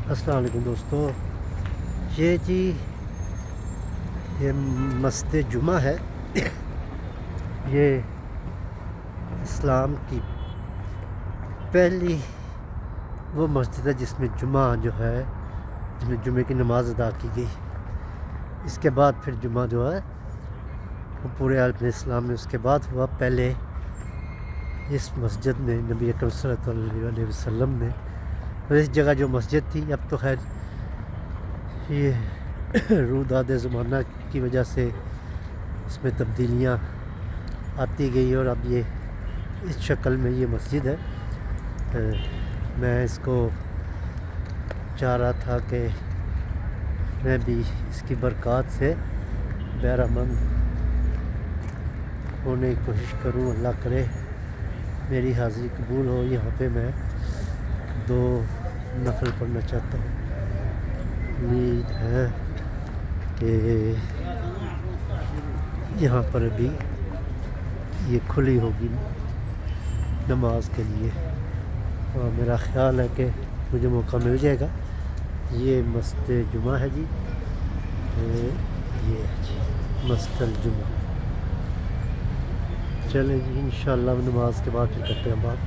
السلام علیکم دوستو، یہ مسجد جمعہ ہے۔ یہ اسلام کی پہلی وہ مسجد ہے جس میں جمعہ جس میں جمعے کی نماز ادا کی گئی۔ اس کے بعد پھر جمعہ جو ہے وہ پورے عالم اسلام میں اس کے بعد ہوا۔ پہلے اس مسجد میں نبی اکرم صلی اللہ علیہ وسلم نے اس جگہ جو مسجد تھی، اب تو خیر یہ روداد زمانہ کی وجہ سے اس میں تبدیلیاں آتی گئی اور اب یہ اس شکل میں یہ مسجد ہے۔ میں اس کو چاہ رہا تھا کہ میں بھی اس کی برکات سے بہرہ مند ہونے کی کوشش کروں۔ اللہ کرے میری حاضری قبول ہو۔ یہاں پہ میں 2 نفل پڑھنا چاہتا ہوں۔ امید ہے کہ یہاں پر ابھی یہ کھلی ہوگی نماز کے لیے، اور میرا خیال ہے کہ مجھے موقع مل جائے گا۔ یہ مسجد جمعہ ہے جی، یہ ہے جی مسجد جمعہ۔ چلیں جی، انشاءاللہ نماز کے بعد پھر کرتے ہیں بات۔